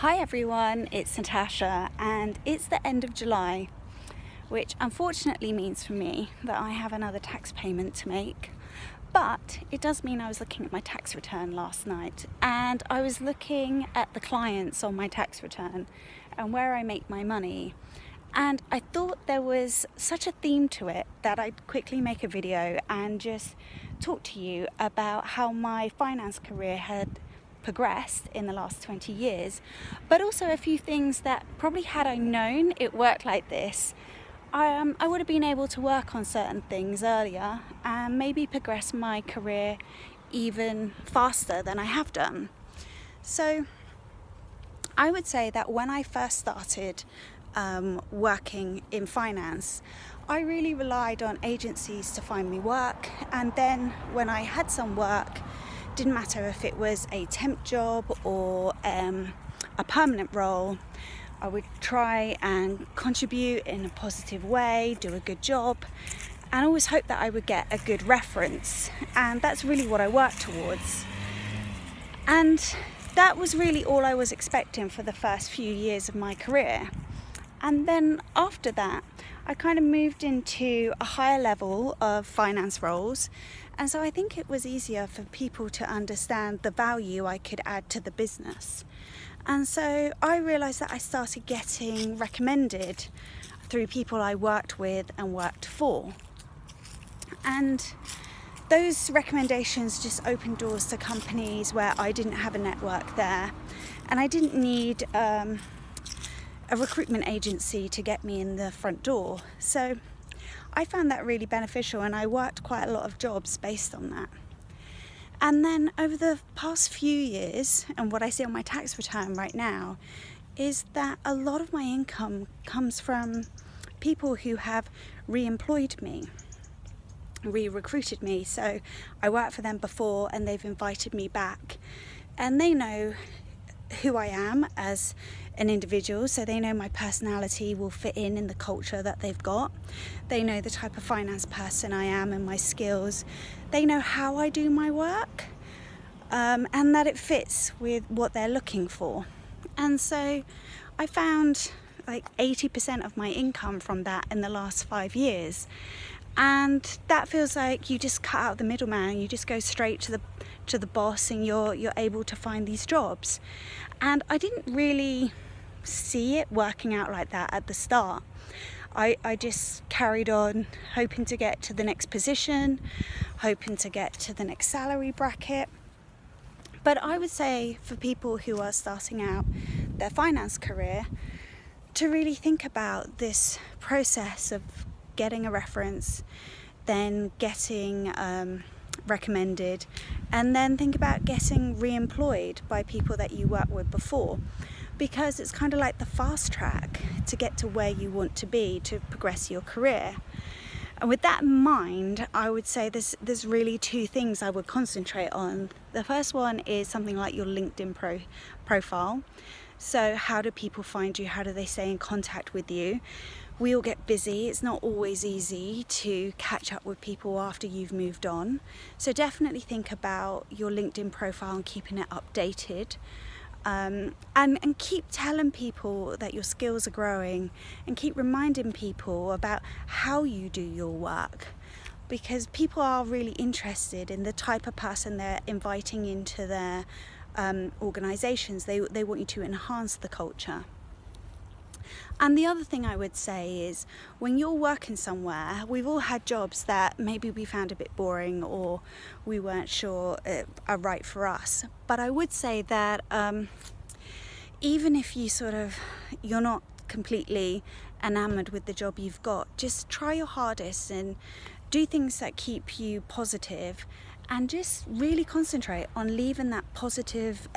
Hi everyone, it's Natasha and it's the end of July, which unfortunately means for me that I have another tax payment to make. But it does mean I was looking at my tax return last night and I was looking at the clients on my tax return and where I make my money. And I thought there was such a theme to it that I'd quickly make a video and just talk to you about how my finance career had progressed in the last 20 years, but also a few things that probably had I known it worked like this, I would have been able to work on certain things earlier and maybe progress my career even faster than I have done. So I would say that when I first started working in finance, I really relied on agencies to find me work, and then when I had some work, didn't matter if it was a temp job or a permanent role, I would try and contribute in a positive way, do a good job, and always hope that I would get a good reference. And that's really what I worked towards. And that was really all I was expecting for the first few years of my career. And then after that, I kind of moved into a higher level of finance roles. And so I think it was easier for people to understand the value I could add to the business. And so I realized that I started getting recommended through people I worked with and worked for. And those recommendations just opened doors to companies where I didn't have a network there. And I didn't need a recruitment agency to get me in the front door. So I found that really beneficial, and I worked quite a lot of jobs based on that. And then over the past few years, and what I see on my tax return right now, is that a lot of my income comes from people who have re-employed me, re-recruited me. So I worked for them before and they've invited me back, and they know who I am as an individual, so they know my personality will fit in the culture that they've got. They know the type of finance person I am and my skills. They know how I do my work, and that it fits with what they're looking for. And so I found like 80% of my income from that in the last 5 years. And that feels like you just cut out the middleman, you just go straight to the boss, and you're able to find these jobs. And I didn't really see it working out like that at the start. I just carried on hoping to get to the next position, hoping to get to the next salary bracket. But I would say for people who are starting out their finance career, to really think about this process of getting a reference, then getting recommended, and then think about getting re-employed by people that you worked with before, because it's kind of like the fast track to get to where you want to be to progress your career. And with that in mind, I would say there's really two things I would concentrate on. The first one is something like your LinkedIn profile. So how do people find you? How do they stay in contact with you? We all get busy. It's not always easy to catch up with people after you've moved on. So definitely think about your LinkedIn profile and keeping it updated. And keep telling people that your skills are growing, and keep reminding people about how you do your work, because people are really interested in the type of person they're inviting into their organizations. They want you to enhance the culture. And the other thing I would say is, when you're working somewhere, we've all had jobs that maybe we found a bit boring or we weren't sure are right for us. But I would say that even if you're not completely enamored with the job you've got, just try your hardest and do things that keep you positive, and just really concentrate on leaving that positive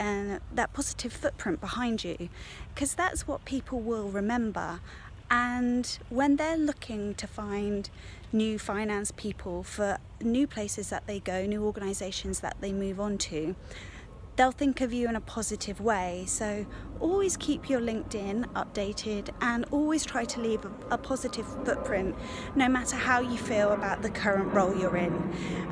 footprint behind you, because that's what people will remember. And when they're looking to find new finance people for new places that they go, new organizations that they move on to, they'll think of you in a positive way. So always keep your LinkedIn updated and always try to leave a positive footprint, no matter how you feel about the current role you're in.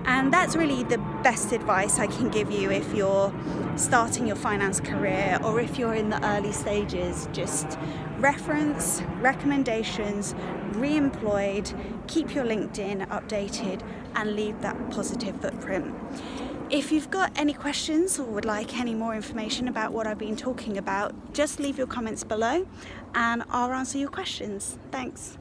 And that's really the best advice I can give you if you're starting your finance career or if you're in the early stages. Just reference, recommendations, re-employed, keep your LinkedIn updated and leave that positive footprint. If you've got any questions or would like any more information about what I've been talking about, just leave your comments below and I'll answer your questions. Thanks.